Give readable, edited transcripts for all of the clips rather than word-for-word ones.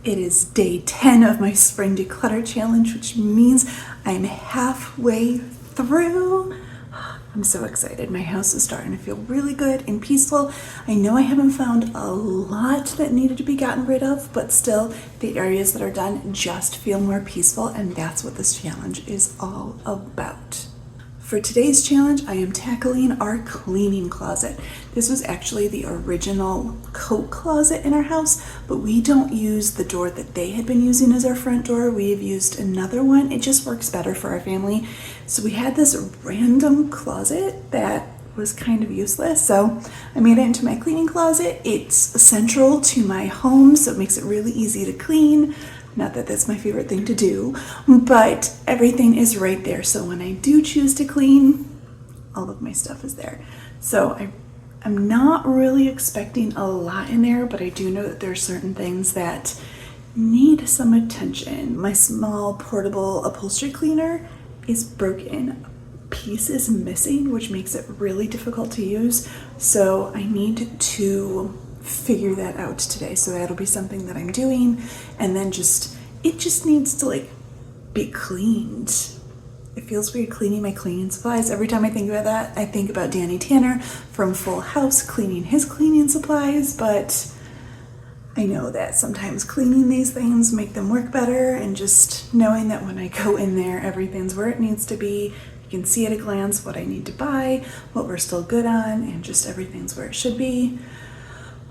It is day 10 of my spring declutter challenge, which means I'm halfway through. I'm so excited. My house is starting to feel really good and peaceful. I know I haven't found a lot that needed to be gotten rid of, but still the areas that are done just feel more peaceful, and that's what this challenge is all about. For today's challenge, I am tackling our cleaning closet. This was actually the original coat closet in our house, but we don't use the door that they had been using as our front door. We've used another one. It just works better for our family. So we had this random closet that was kind of useless. So I made it into my cleaning closet. It's central to my home, so it makes it really easy to clean. Not that that's my favorite thing to do, but everything is right there. So when I do choose to clean, all of my stuff is there. So I'm not really expecting a lot in there, but I do know that there are certain things that need some attention. My small portable upholstery cleaner is broken. A piece is missing, which makes it really difficult to use. So I need to figure that out today. So that'll be something that I'm doing, and then it just needs to be cleaned. It feels weird cleaning my cleaning supplies. Every time I think about that, I think about Danny Tanner from Full House cleaning his cleaning supplies, but I know that sometimes cleaning these things make them work better, and just knowing that when I go in there, everything's where it needs to be. You can see at a glance what I need to buy, what we're still good on, and just everything's where it should be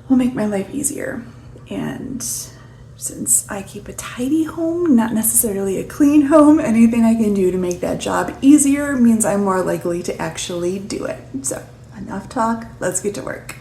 will make my life easier. And since I keep a tidy home, not necessarily a clean home, anything I can do to make that job easier means I'm more likely to actually do it. So enough talk, let's get to work.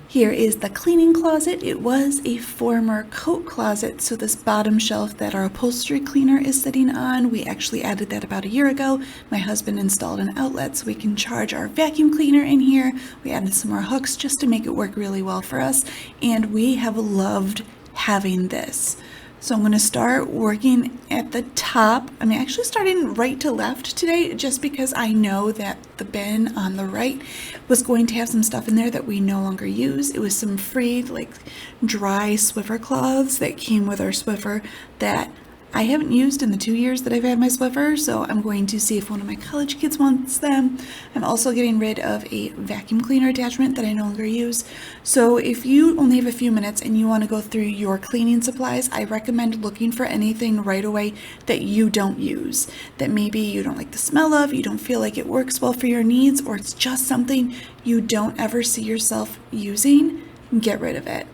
Here is the cleaning closet. It was a former coat closet, so this bottom shelf that our upholstery cleaner is sitting on, we actually added that about a year ago. My husband installed an outlet so we can charge our vacuum cleaner in here. We added some more hooks just to make it work really well for us, and we have loved having this. So I'm going to start working at the top. I'm actually starting right to left today just because I know that the bin on the right was going to have some stuff in there that we no longer use. It was some free dry Swiffer cloths that came with our Swiffer that I haven't used in the 2 years that I've had my Swiffer, so I'm going to see if one of my college kids wants them. I'm also getting rid of a vacuum cleaner attachment that I no longer use. So if you only have a few minutes and you want to go through your cleaning supplies, I recommend looking for anything right away that you don't use, that maybe you don't like the smell of, you don't feel like it works well for your needs, or it's just something you don't ever see yourself using. Get rid of it.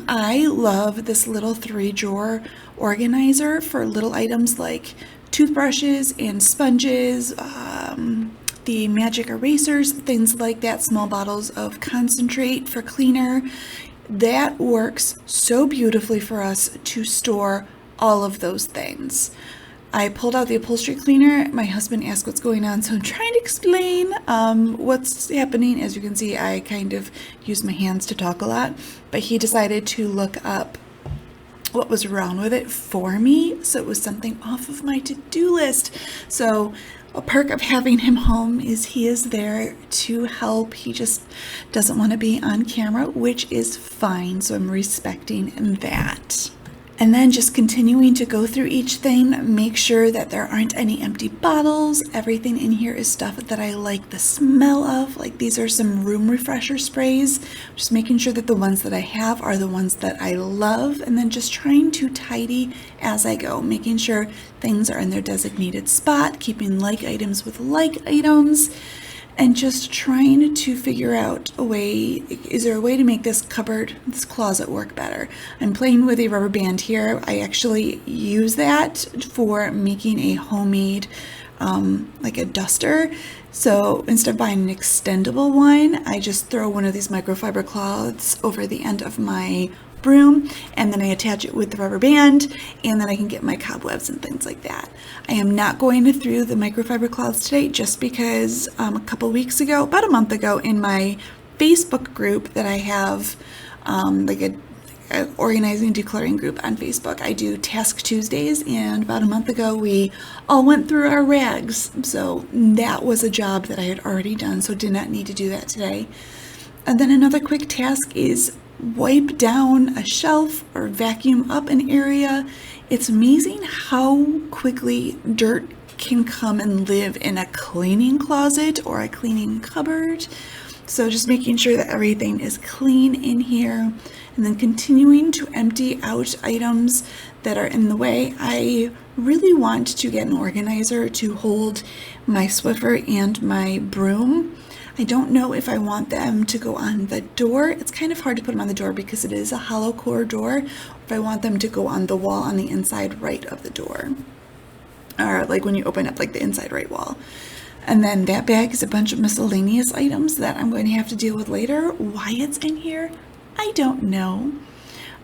I love this little 3-drawer organizer for little items like toothbrushes and sponges, the magic erasers, things like that, small bottles of concentrate for cleaner. That works so beautifully for us to store all of those things. I pulled out the upholstery cleaner. My husband asked what's going on, so I'm trying to explain what's happening. As you can see, I kind of use my hands to talk a lot, but he decided to look up what was wrong with it for me, so it was something off of my to-do list. So a perk of having him home is he is there to help. He just doesn't want to be on camera, which is fine, so I'm respecting that. And then just continuing to go through each thing, make sure that there aren't any empty bottles. Everything in here is stuff that I like the smell of. Like these are some room refresher sprays. Just making sure that the ones that I have are the ones that I love. And then just trying to tidy as I go, making sure things are in their designated spot, keeping like items with like items. And just trying to figure out a way, is there a way to make this closet work better? I'm playing with a rubber band here. I actually use that for making a homemade, like a duster. So instead of buying an extendable one, I just throw one of these microfiber cloths over the end of my broom, and then I attach it with the rubber band, and then I can get my cobwebs and things like that. I am not going through the microfiber cloths today just because a couple weeks ago, about a month ago, in my Facebook group that I have, a organizing decluttering group on Facebook, I do Task Tuesdays, and about a month ago we all went through our rags. So that was a job that I had already done, so did not need to do that today. And then another quick task is wipe down a shelf or vacuum up an area, it's amazing how quickly dirt can come and live in a cleaning closet or a cleaning cupboard. So just making sure that everything is clean in here, and then continuing to empty out items that are in the way. I really want to get an organizer to hold my Swiffer and my broom. I don't know if I want them to go on the door. It's kind of hard to put them on the door because it is a hollow core door. If I want them to go on the wall on the inside right of the door, or like when you open up like the inside right wall. And then that bag is a bunch of miscellaneous items that I'm going to have to deal with later. Why it's in here, I don't know.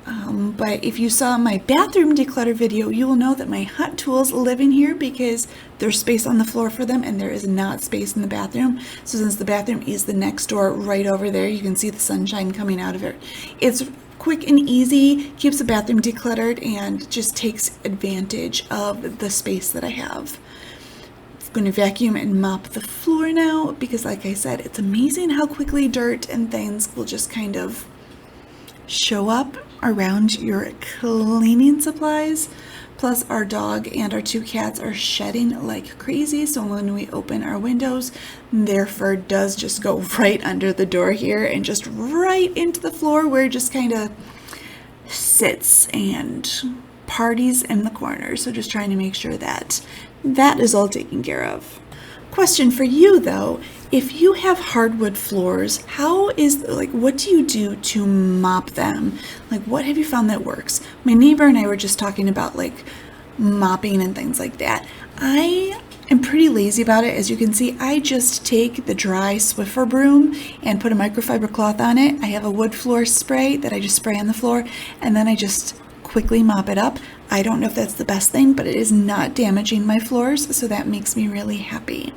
But if you saw my bathroom declutter video, you will know that my hot tools live in here because there's space on the floor for them and there is not space in the bathroom. So since the bathroom is the next door right over there, you can see the sunshine coming out of it. It's quick and easy, keeps the bathroom decluttered, and just takes advantage of the space that I have. I'm going to vacuum and mop the floor now because, like I said, it's amazing how quickly dirt and things will just kind of show up around your cleaning supplies. Plus our dog and our 2 cats are shedding like crazy, so when we open our windows, their fur does just go right under the door here and just right into the floor where it just kind of sits and parties in the corner. So just trying to make sure that that is all taken care of. Question for you though, if you have hardwood floors, what do you do to mop them? Like, what have you found that works? My neighbor and I were just talking about like mopping and things like that. I am pretty lazy about it. As you can see, I just take the dry Swiffer broom and put a microfiber cloth on it. I have a wood floor spray that I just spray on the floor, and then I just quickly mop it up. I don't know if that's the best thing, but it is not damaging my floors, so that makes me really happy.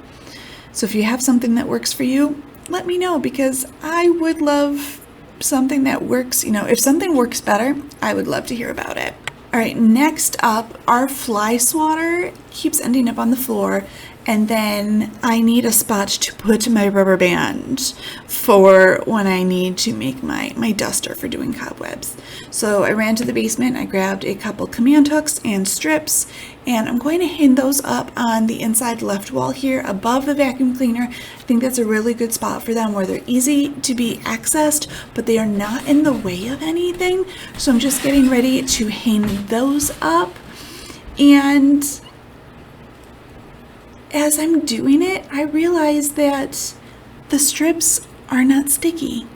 So if you have something that works for you, let me know, because I would love something that works. If something works better, I would love to hear about it. All right, next up, our fly swatter keeps ending up on the floor, and then I need a spot to put my rubber band for when I need to make my duster for doing cobwebs. So I ran to the basement, I grabbed a couple command hooks and strips, and I'm going to hang those up on the inside left wall here above the vacuum cleaner. I think that's a really good spot for them where they're easy to be accessed, but they are not in the way of anything. So I'm just getting ready to hang those up. And as I'm doing it, I realize that the strips are not sticky,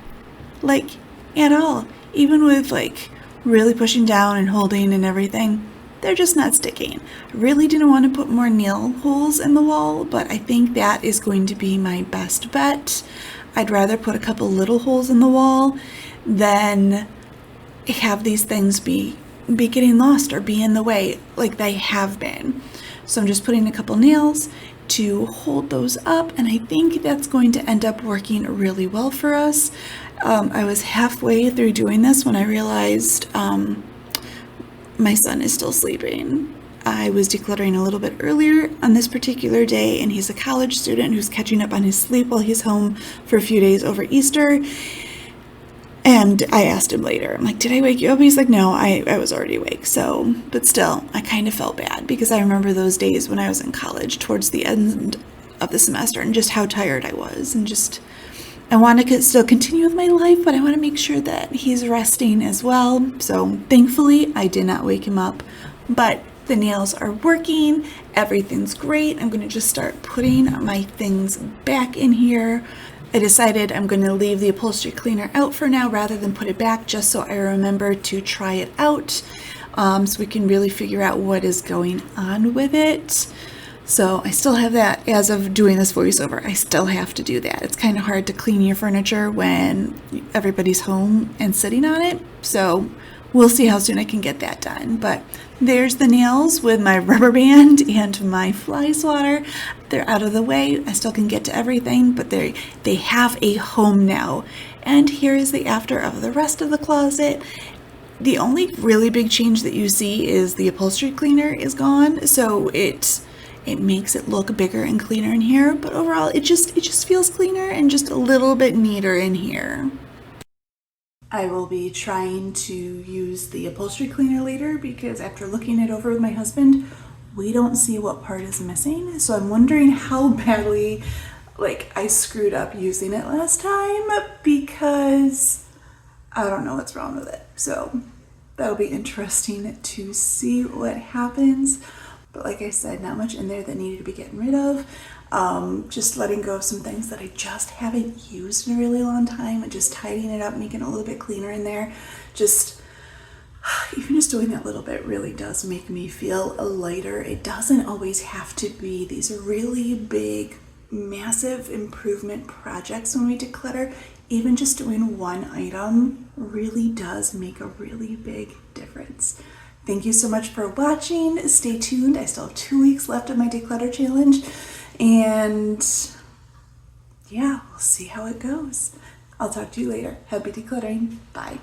like at all. Even with like really pushing down and holding and everything, they're just not sticking. I really didn't want to put more nail holes in the wall, but I think that is going to be my best bet. I'd rather put a couple little holes in the wall than have these things be getting lost or be in the way like they have been. So I'm just putting a couple nails to hold those up, and I think that's going to end up working really well for us. I was halfway through doing this when I realized my son is still sleeping. I was decluttering a little bit earlier on this particular day, and he's a college student who's catching up on his sleep while he's home for a few days over Easter. And I asked him later, I'm like, did I wake you up? He's like, no, I was already awake. So, but still, I kind of felt bad because I remember those days when I was in college towards the end of the semester and just how tired I was, and just, I want to still continue with my life, but I want to make sure that he's resting as well. So thankfully, I did not wake him up, but the nails are working. Everything's great. I'm going to just start putting my things back in here. I decided I'm going to leave the upholstery cleaner out for now rather than put it back, just so I remember to try it out, so we can really figure out what is going on with it. So I still have that. As of doing this voiceover, I still have to do that. It's kind of hard to clean your furniture when everybody's home and sitting on it. So we'll see how soon I can get that done. But there's the nails with my rubber band and my fly swatter. They're out of the way. I still can get to everything, but they have a home now. And here is the after of the rest of the closet. The only really big change that you see is the upholstery cleaner is gone. So it makes it look bigger and cleaner in here, but overall it just feels cleaner and just a little bit neater in here. I will be trying to use the upholstery cleaner later because after looking it over with my husband, we don't see what part is missing. So I'm wondering how badly I screwed up using it last time because I don't know what's wrong with it. So that'll be interesting to see what happens. But like I said, not much in there that needed to be getting rid of. Just letting go of some things that I just haven't used in a really long time and just tidying it up, making it a little bit cleaner in there. Even just doing that little bit really does make me feel lighter. It doesn't always have to be these really big, massive improvement projects when we declutter. Even just doing one item really does make a really big difference. Thank you so much for watching. Stay tuned. I still have 2 weeks left of my declutter challenge. And yeah, we'll see how it goes. I'll talk to you later. Happy decluttering. Bye.